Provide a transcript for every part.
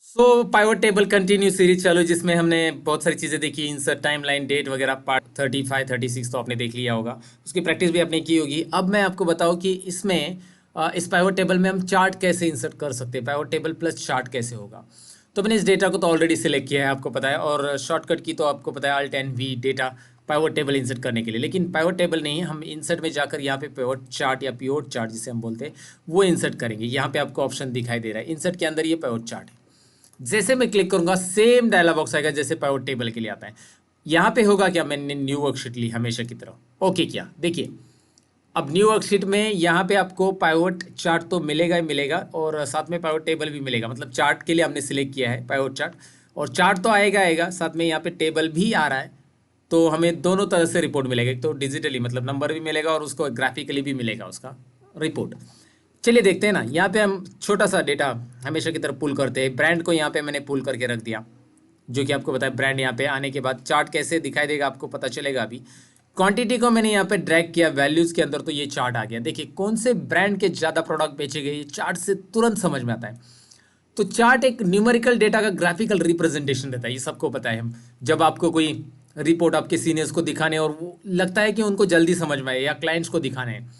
सो pivot table continue series चलो, जिसमें हमने बहुत सारी चीज़ें देखी। इंसर्ट, टाइमलाइन, डेट वगैरह। पार्ट 35 36 तो आपने देख लिया होगा, उसकी प्रैक्टिस भी आपने की होगी। अब मैं आपको बताऊं कि इसमें इस पाइवट टेबल में हम चार्ट कैसे इंसर्ट कर सकते हैं। पाइवट टेबल प्लस चार्ट कैसे होगा। तो मैंने इस डेटा को तो ऑलरेडी सिलेक्ट किया है, आपको पता है। और शॉर्टकट की तो आपको पता है, Alt N V data pivot table insert करने के लिए। लेकिन पाइवट टेबल नहीं, हम इंसर्ट में जाकर यहाँ पे पाइवट चार्ट या पिवोट चार्ट जिसे हम बोलते हैं वो इंसर्ट करेंगे। यहाँ पे आपको ऑप्शन दिखाई दे रहा है, इंसर्ट के अंदर ये पाइवट चार्ट है। जैसे मैं क्लिक करूंगा सेम डायलॉग बॉक्स आएगा जैसे पाइवट टेबल के लिए आता है। यहाँ पे होगा क्या, मैंने न्यू वर्कशीट ली हमेशा की तरह। ओके किया, देखिए अब न्यू वर्कशीट में यहाँ पे आपको पाइवट चार्ट तो मिलेगा ही मिलेगा, और साथ में पाइवट टेबल भी मिलेगा। मतलब चार्ट के लिए हमने सिलेक्ट किया है पाइवट चार्ट, और चार्ट तो आएगा आएगा, साथ में यहाँ पे टेबल भी आ रहा है। तो हमें दोनों तरह से रिपोर्ट मिलेगा, एक तो डिजिटली मतलब नंबर भी मिलेगा, और उसको ग्राफिकली भी मिलेगा उसका रिपोर्ट। चलिए देखते हैं ना। यहाँ पे हम छोटा सा डेटा हमेशा की तरफ पुल करते हैं। ब्रांड को यहाँ पे मैंने पुल करके रख दिया, जो कि आपको पता है। ब्रांड यहाँ पे आने के बाद चार्ट कैसे दिखाई देगा आपको पता चलेगा अभी। क्वांटिटी को मैंने यहाँ पे ड्रैग किया वैल्यूज़ के अंदर, तो ये चार्ट आ गया। देखिए कौन से ब्रांड के ज़्यादा प्रोडक्ट बेचे गए, ये चार्ट से तुरंत समझ में आता है। तो चार्ट एक न्यूमेरिकल डेटा का ग्राफिकल रिप्रेजेंटेशन रहता है, ये सबको पता है। हम जब आपको कोई रिपोर्ट आपके सीनियर्स को दिखाने, और वो लगता है कि उनको जल्दी समझ में आए, या क्लाइंट्स को दिखाने हैं,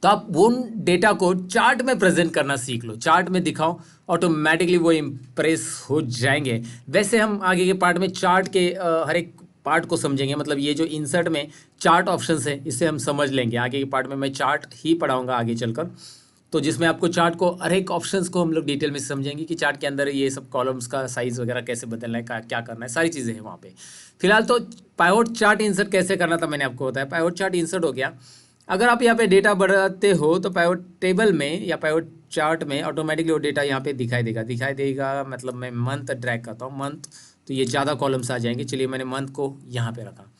तो आप वो डेटा को चार्ट में प्रेजेंट करना सीख लो, चार्ट में दिखाओ, ऑटोमेटिकली वो इम्प्रेस हो जाएंगे। वैसे हम आगे के पार्ट में चार्ट के हर एक पार्ट को समझेंगे। मतलब ये जो इंसर्ट में चार्ट ऑप्शंस है, इसे हम समझ लेंगे। आगे के पार्ट में मैं चार्ट ही पढ़ाऊंगा आगे चलकर, तो जिसमें आपको चार्ट को हर एक ऑप्शंस को हम लोग डिटेल में समझेंगे कि चार्ट के अंदर ये सब कॉलम्स का साइज वगैरह कैसे बदलना है, क्या करना है, सारी चीज़ें हैं वहाँ पे। फिलहाल तो पाइवट चार्ट इंसर्ट कैसे करना था मैंने आपको बताया। पाइवट चार्ट इंसर्ट हो गया। अगर आप यहाँ पे डेटा बढ़ाते हो तो पाइवट टेबल में या पाइवट चार्ट में ऑटोमेटिकली वो डेटा यहाँ पे दिखाई देगा। मतलब मैं मंथ ड्रैग करता हूँ, मंथ, तो ये ज़्यादा कॉलम्स आ जाएंगे। चलिए मैंने मंथ को यहाँ पे रखा,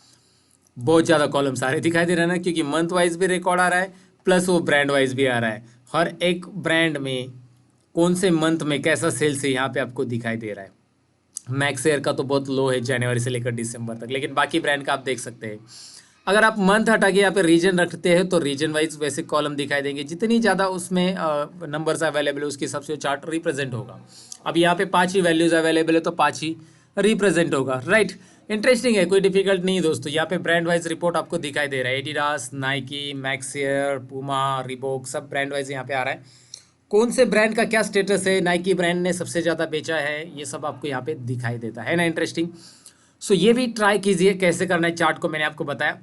बहुत ज़्यादा कॉलम्स आ रहे दिखाई दे रहा है ना, क्योंकि मंथ वाइज भी रिकॉर्ड आ रहा है, प्लस वो ब्रांड वाइज भी आ रहा है। हर एक ब्रांड में कौन से मंथ में कैसा सेल्स है यहाँ पे आपको दिखाई दे रहा है। मैक्स एयर का तो बहुत लो है जनवरी से लेकर दिसंबर तक, लेकिन बाकी ब्रांड का आप देख सकते हैं। अगर आप मंथ हटा के यहाँ पे रीजन रखते हैं तो रीजन वाइज वैसे कॉलम दिखाई देंगे। जितनी ज़्यादा उसमें नंबर्स अवेलेबल है उसके हिसाब से चार्ट रिप्रेजेंट होगा। अब यहाँ पे 5 ही वैल्यूज़ अवेलेबल है तो 5 ही रिप्रेजेंट होगा, राइट। इंटरेस्टिंग है, कोई डिफिकल्ट नहीं है दोस्तों। यहाँ पे ब्रांड वाइज रिपोर्ट आपको दिखाई दे रहा है। Adidas, Nike, max air, Puma, Reebok, सब ब्रांड वाइज यहाँ पे आ रहा है। कौन से ब्रांड का क्या स्टेटस है, नाइकी ब्रांड ने सबसे ज़्यादा बेचा है, ये सब आपको यहाँ पे दिखाई देता है ना। इंटरेस्टिंग। सो ये भी ट्राई कीजिए कैसे करना है चार्ट को, मैंने आपको बताया।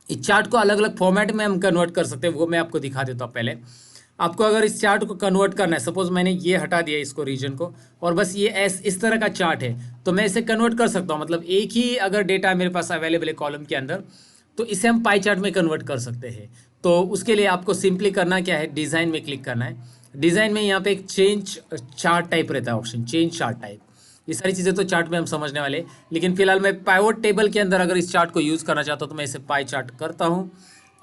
इस चार्ट को अलग अलग फॉर्मेट में हम कन्वर्ट कर सकते हैं, वो मैं आपको दिखा देता हूँ। पहले आपको अगर इस चार्ट को कन्वर्ट करना है, सपोज मैंने ये हटा दिया इसको रीजन को, और बस ये इस तरह का चार्ट है, तो मैं इसे कन्वर्ट कर सकता हूँ। मतलब एक ही अगर डेटा मेरे पास अवेलेबल है कॉलम के अंदर, तो इसे हम पाई चार्ट में कन्वर्ट कर सकते हैं। तो उसके लिए आपको सिंपली करना क्या है, डिज़ाइन में क्लिक करना है। डिज़ाइन में यहाँ पे एक चेंज चार्ट टाइप रहता है ऑप्शन, चेंज चार्ट टाइप। ये सारी चीज़ें तो चार्ट में हम समझने वाले, लेकिन फिलहाल मैं पाइवट टेबल के अंदर अगर इस चार्ट को यूज़ करना चाहता हूँ तो मैं इसे पाई चार्ट करता हूँ,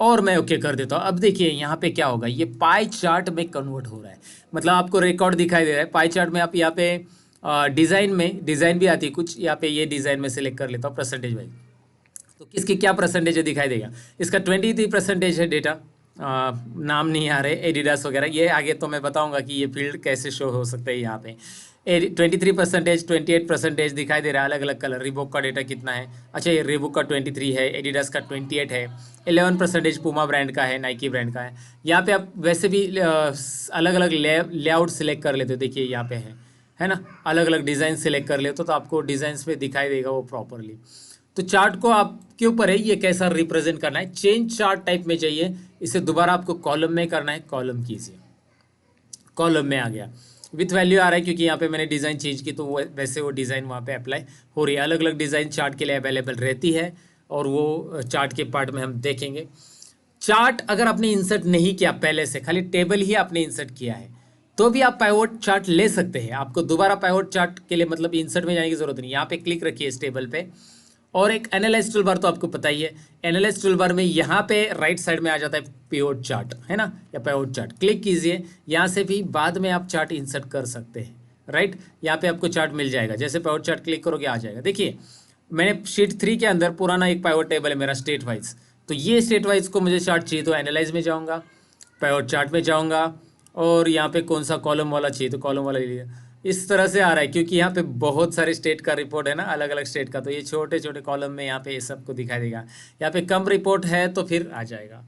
और मैं ओके कर देता हूँ। अब देखिए यहाँ पे क्या होगा, ये पाई चार्ट में कन्वर्ट हो रहा है। मतलब आपको रिकॉर्ड दिखाई दे रहा है पाई चार्ट में। आप यहाँ पे डिज़ाइन में डिज़ाइन भी आती है कुछ, यहाँ पे ये डिज़ाइन में सेलेक्ट कर लेता हूँ परसेंटेज वाइज। तो किसकी क्या परसेंटेज है दिखाई देगा। इसका 23% है डेटा। नाम नहीं आ रहे एडिडास वगैरह, ये आगे तो मैं बताऊंगा कि ये फील्ड कैसे शो हो सकता है। यहाँ पे 23%, 28% दिखाई दे रहा है, अलग अलग कलर। रिबॉक का डेटा कितना है, अच्छा ये रिबॉक का 23 है, एडिडास का 28 है, 11% पूमा ब्रांड का है, नाइकी ब्रांड का है। यहाँ पे आप वैसे भी अलग अलग लेआउट सिलेक्ट कर लेते हो, देखिए यहाँ पे है ना। अलग अलग डिज़ाइन सिलेक्ट कर लेते हो तो आपको डिज़ाइंस पे दिखाई देगा वो प्रॉपरली। तो चार्ट को आपके ऊपर है ये कैसा रिप्रेजेंट करना है। चेंज चार्ट टाइप में चाहिए, इसे दोबारा आपको कॉलम में करना है, कॉलम कीजिए। कॉलम में आ गया, विथ वैल्यू आ रहा है क्योंकि यहाँ पे मैंने डिज़ाइन चेंज की, तो वो वैसे वो डिज़ाइन वहाँ पे अप्लाई हो रही है। अलग अलग डिज़ाइन चार्ट के लिए अवेलेबल रहती है, और वो चार्ट के पार्ट में हम देखेंगे। चार्ट अगर आपने इंसर्ट नहीं किया पहले से, खाली टेबल ही आपने इंसर्ट किया है, तो भी आप पाइवट चार्ट ले सकते हैं। आपको दोबारा पाइवट चार्ट के लिए मतलब इंसर्ट में जाने की जरूरत नहीं। यहाँ पे क्लिक रखिए इस टेबल पे, और एक एनालाइज टूल बार तो आपको पता ही है। एनालाइज टूल बार में यहाँ पे राइट साइड में आ जाता है पिवोट चार्ट, है ना, या पाइवट चार्ट। क्लिक कीजिए, यहाँ से भी बाद में आप चार्ट इंसर्ट कर सकते हैं, राइट। यहाँ पे आपको चार्ट मिल जाएगा, जैसे पाइवट चार्ट क्लिक करोगे आ जाएगा। देखिए मैंने शीट 3 के अंदर पुराना एक पाइवट टेबल है मेरा स्टेट वाइज, तो ये स्टेट वाइज को मुझे चार्ट चाहिए तो एनालाइज में जाऊँगा, पाइवट चार्ट में जाऊँगा, और यहाँ पे कौन सा कॉलम वाला चाहिए तो कॉलम वाला ले लिया। इस तरह से आ रहा है क्योंकि यहाँ पे बहुत सारे स्टेट का रिपोर्ट है ना, अलग अलग स्टेट का, तो ये छोटे छोटे कॉलम में यहाँ पे ये सबको दिखाई देगा। यहाँ पे कम रिपोर्ट है तो फिर आ जाएगा।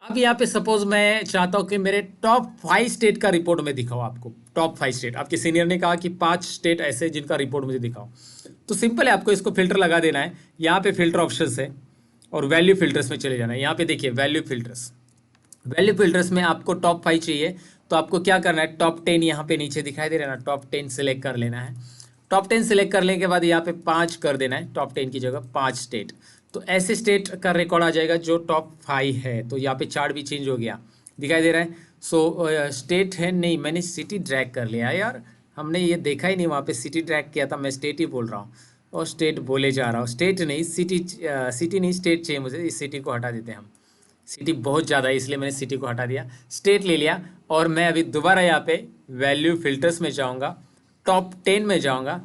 अब यहाँ पे सपोज मैं चाहता हूँ कि मेरे टॉप 5 स्टेट का रिपोर्ट में दिखाओ आपको। टॉप 5 स्टेट, आपके सीनियर ने कहा कि 5 स्टेट ऐसे जिनका रिपोर्ट मुझे दिखाओ। तो सिंपल है, आपको इसको फिल्टर लगा देना है। यहाँ पे फिल्टर ऑप्शंस है और वैल्यू फिल्टर्स में चले जाना है। यहाँ पे देखिए वैल्यू फिल्टर्स, वैल्यू फिल्टर्स में आपको टॉप 5 चाहिए तो आपको क्या करना है, टॉप 10 यहाँ पे नीचे दिखाई दे रहा है ना, टॉप 10 सेलेक्ट कर लेना है। टॉप 10 सेलेक्ट करने के बाद यहाँ पे 5 कर देना है, टॉप 10 की जगह 5 स्टेट। तो ऐसे स्टेट का रिकॉर्ड आ जाएगा जो टॉप 5 है। तो यहाँ पे चार्ट भी चेंज हो गया, दिखाई दे रहा है। सो स्टेट है नहीं, मैंने सिटी ड्रैग कर लिया यार, हमने ये देखा ही नहीं, वहाँ पे सिटी ड्रैग किया था, मैं स्टेट ही बोल रहा हूँ और स्टेट बोले जा रहा हूँ। स्टेट नहीं, सिटी, सिटी नहीं स्टेट चाहिए मुझे, इस सिटी को हटा देते हैं हम। सिटी बहुत ज़्यादा है इसलिए मैंने सिटी को हटा दिया, स्टेट ले लिया। और मैं अभी दोबारा यहाँ पे वैल्यू फिल्टर्स में जाऊँगा, टॉप 10 में जाऊँगा।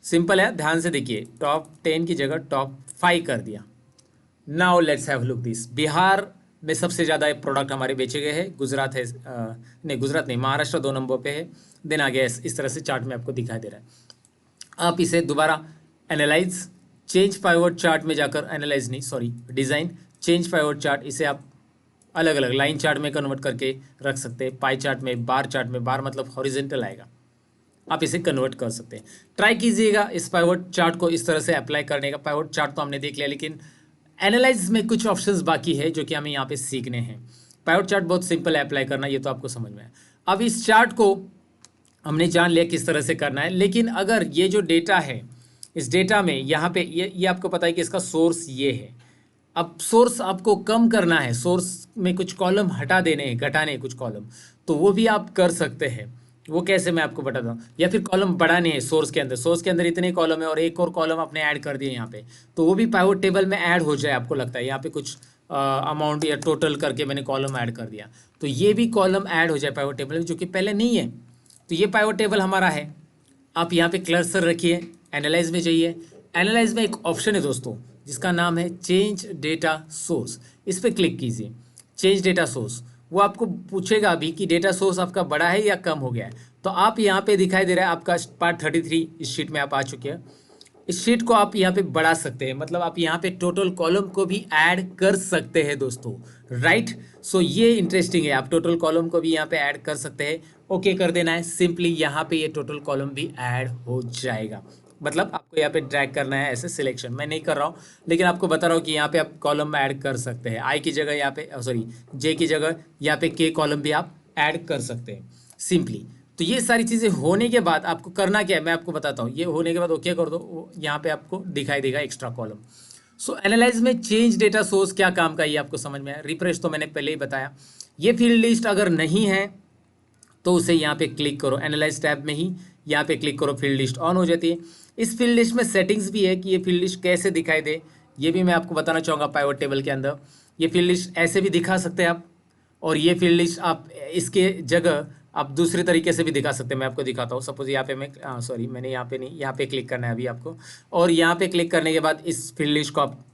सिंपल है, ध्यान से देखिए, टॉप 10 की जगह टॉप 5 कर दिया। Now let's have look this. Bihar में सबसे ज़्यादा प्रोडक्ट हमारे बेचे गए हैं, गुजरात है, नहीं गुजरात नहीं, महाराष्ट्र 2 नंबर पे है। देन आगे इस तरह से चार्ट में आपको दिखाई दे रहा है। आप इसे दोबारा एनालाइज, चेंज पाइवट चार्ट में जाकर, एनालाइज नहीं sorry, design, change pivot chart, इसे आप अलग अलग लाइन चार्ट में कन्वर्ट करके रख सकते हैं, पाई चार्ट में, बार चार्ट में, बार मतलब हॉरिजेंटल आएगा, आप इसे कन्वर्ट कर सकते हैं। ट्राई कीजिएगा इस पाइवट चार्ट को इस तरह से अप्लाई करने का। पाइवट चार्ट तो हमने देख लिया, लेकिन एनालाइज में कुछ ऑप्शंस बाकी है जो कि हमें यहाँ पे सीखने हैं। पाइवट चार्ट बहुत सिंपल है अप्लाई करना, ये तो आपको समझ में है। अब इस चार्ट को हमने जान लिया किस तरह से करना है, लेकिन अगर ये जो डेटा है, इस डेटा में यहाँ पे ये आपको पता है कि इसका सोर्स ये है। अब सोर्स आपको कम करना है, सोर्स में कुछ कॉलम हटा देने हैं, घटाने हैं कुछ कॉलम, तो वो भी आप कर सकते हैं। वो कैसे मैं आपको बताता हूँ। या फिर कॉलम बढ़ाने हैं सोर्स के अंदर, सोर्स के अंदर इतने कॉलम है और एक और कॉलम आपने ऐड कर दिए यहाँ पे, तो वो भी पाइवट टेबल में ऐड हो जाए। आपको लगता है यहाँ पे कुछ अमाउंट या टोटल करके मैंने कॉलम ऐड कर दिया, तो ये भी कॉलम ऐड हो जाए पाइवट टेबल में, जो कि पहले नहीं है। तो ये पाइवट टेबल हमारा है। आप यहाँ पे कर्सर रखिए, एनालाइज में जाइए। एनालाइज में एक ऑप्शन है दोस्तों जिसका नाम है चेंज डेटा सोर्स, इस पर क्लिक कीजिए। चेंज डेटा सोर्स, वो आपको पूछेगा अभी कि डेटा सोर्स आपका बड़ा है या कम हो गया है। तो आप यहाँ पे दिखाई दे रहा है आपका पार्ट 33 इस शीट में आप आ चुके हैं। इस शीट को आप यहाँ पे बढ़ा सकते हैं, मतलब आप यहाँ पे टोटल कॉलम को भी ऐड कर सकते हैं दोस्तों, राइट। सो ये इंटरेस्टिंग है, आप टोटल कॉलम को भी यहाँ पे ऐड कर सकते हैं। ओके कर देना है सिंपली, यहाँ पे ये टोटल कॉलम भी ऐड हो जाएगा। मतलब आपको यहाँ पे ड्रैग करना है ऐसे, सिलेक्शन मैं नहीं कर रहा हूँ, लेकिन आपको बता रहा हूँ कि यहाँ पे आप कॉलम ऐड कर सकते हैं। आई की जगह यहाँ पे सॉरी जे की जगह यहाँ पे के कॉलम भी आप ऐड कर सकते हैं सिंपली। तो ये सारी चीज़ें होने के बाद आपको करना क्या है मैं आपको बताता हूँ। ये होने के बाद ओके कर दो, यहाँ पे आपको दिखाई देगा एक्स्ट्रा कॉलम। सो एनालाइज में चेंज डेटा सोर्स क्या काम का, ये आपको समझ में आया। रिफ्रेश तो मैंने पहले ही बताया। ये फील्ड लिस्ट अगर नहीं है तो उसे यहाँ पे क्लिक करो, एनालाइज टैब में ही यहाँ पे क्लिक करो, फील्ड लिस्ट ऑन हो जाती है। इस फील्ड लिस्ट में सेटिंग्स भी है कि ये फील्ड लिस्ट कैसे दिखाई दे, ये भी मैं आपको बताना चाहूँगा। पाइवट टेबल के अंदर ये फील्ड लिस्ट ऐसे भी दिखा सकते हैं आप, और ये फील्ड लिस्ट आप इसके जगह आप दूसरे तरीके से भी दिखा सकते हैं। मैं आपको दिखाता हूँ। सपोज यहाँ पे मैं सॉरी मैंने यहाँ पे नहीं, यहाँ पे क्लिक करना है अभी आपको, और यहाँ पे क्लिक करने के बाद इस फील्ड लिस्ट को आप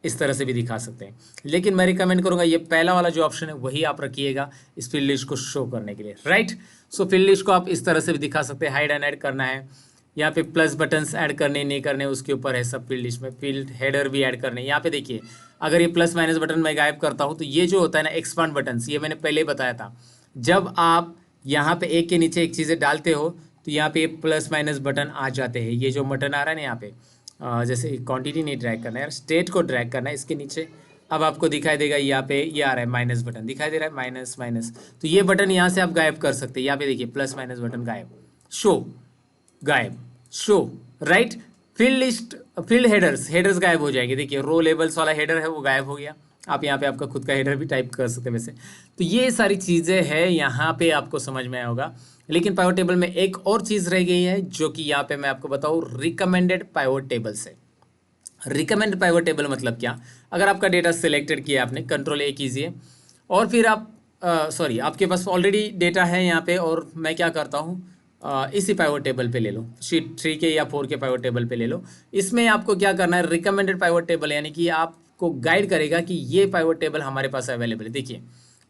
इस तरह से भी दिखा सकते हैं। लेकिन मैं रिकमेंड करूँगा ये पहला वाला जो ऑप्शन है वही आप रखिएगा इस फील्ड लिस्ट को शो करने के लिए, राइट। सो फील्ड लिस्ट को आप इस तरह से भी दिखा सकते हैं। हाइड एंड ऐड करना है, यहाँ पे प्लस बटन्स ऐड करने नहीं करने उसके ऊपर है सब। फील्ड लिस्ट में फील्ड हेडर भी ऐड करने, यहाँ पे देखिए अगर ये प्लस माइनस बटन मैं गायब करता हूँ तो ये जो होता है ना एक्सपांड बटन्स, ये मैंने पहले ही बताया था। जब आप यहाँ पे एक के नीचे एक चीज़ें डालते हो तो यहाँ पे प्लस माइनस बटन आ जाते हैं। ये जो बटन आ रहा है ना यहाँ पे, जैसे क्वांटिटी नहीं ड्रैग करना है, स्टेट को ड्रैग करना है इसके नीचे। अब आपको दिखाई देगा यहाँ पे ये आ रहा है माइनस बटन, दिखाई दे रहा है माइनस माइनस, तो ये बटन यहाँ से आप गायब कर सकते हैं। यहाँ पे देखिए प्लस माइनस बटन गायब, शो गायब, show, right. Field list, field headers गायब हो जाएंगे। देखिए रो लेबल्स वाला हेडर है वो गायब हो गया। आप यहाँ पे आपका खुद का हेडर भी टाइप कर सकते हैं वैसे। तो ये सारी चीज़ें हैं, यहाँ पे आपको समझ में आया होगा। लेकिन पाइवट टेबल में एक और चीज़ रह गई है जो कि यहाँ पे मैं आपको बताऊँ, रिकमेंडेड पाइवट टेबल से। रिकमेंडेड पाइवट टेबल मतलब क्या, अगर आपका डेटा सिलेक्टेड किया आपने, कंट्रोल ए कीजिए और फिर आप सॉरी आपके पास ऑलरेडी डेटा है यहाँ पे, और मैं क्या करता हूँ इसी पाइवट टेबल पे ले लो, शीट 3 के या 4 के पाइवट टेबल पे ले लो। इसमें आपको क्या करना है, रिकमेंडेड पाइवट टेबल, यानी कि आपको गाइड करेगा कि ये पाइवट टेबल हमारे पास अवेलेबल है। देखिए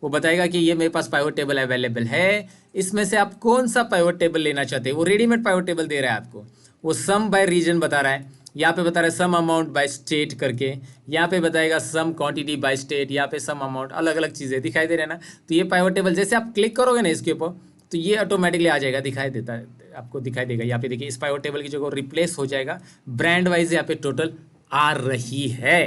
वो बताएगा कि ये मेरे पास पाइवट टेबल अवेलेबल है, इसमें से आप कौन सा पाइवट टेबल लेना चाहते हैं। वो रेडीमेड पाइवट टेबल दे रहा है आपको, वो सम बाय रीजन बता रहा है, यहाँ पे बता रहा है सम अमाउंट बाय स्टेट करके, यहाँ पे बताएगा सम क्वांटिटी बाय स्टेट, यहाँ पे सम अमाउंट, अलग अलग चीज़ें दिखाई दे रहे हैं ना। तो ये पाइवट टेबल जैसे आप क्लिक करोगे ना इसके ऊपर तो ये ऑटोमेटिकली आ जाएगा, दिखाई देता है आपको, दिखाई देगा। यहाँ पे देखिए इस पाइवट टेबल की जगह रिप्लेस हो जाएगा, ब्रांड वाइज यहाँ पे टोटल आ रही है,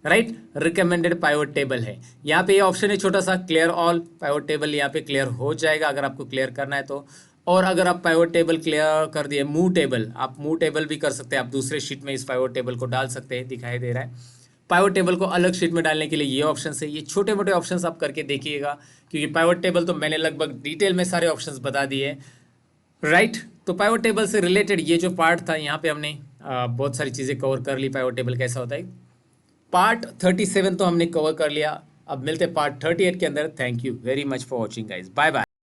राइट। रिकमेंडेड पाइवट टेबल है, यहाँ पे ये ऑप्शन है छोटा सा क्लियर ऑल, पाइवट टेबल यहाँ पे क्लियर हो जाएगा अगर आपको क्लियर करना है तो। और अगर आप पाइवट टेबल क्लियर कर दिए, मूव टेबल, आप मूव टेबल भी कर सकते हैं, आप दूसरे शीट में इस पाइवट टेबल को डाल सकते हैं, दिखाई दे रहा है। पाइवट टेबल को अलग शीट में डालने के लिए ये ऑप्शन है, ये छोटे मोटे ऑप्शंस आप करके देखिएगा, क्योंकि पाइवट टेबल तो मैंने लगभग डिटेल में सारे ऑप्शंस बता दिए, राइट। तो पाइवट टेबल से रिलेटेड ये जो पार्ट था यहाँ पे हमने बहुत सारी चीज़ें कवर कर ली, पाइवट टेबल कैसा होता है। पार्ट 37 तो हमने कवर कर लिया, अब मिलते हैं पार्ट 38 के अंदर। Thank you very much for watching guys, bye bye.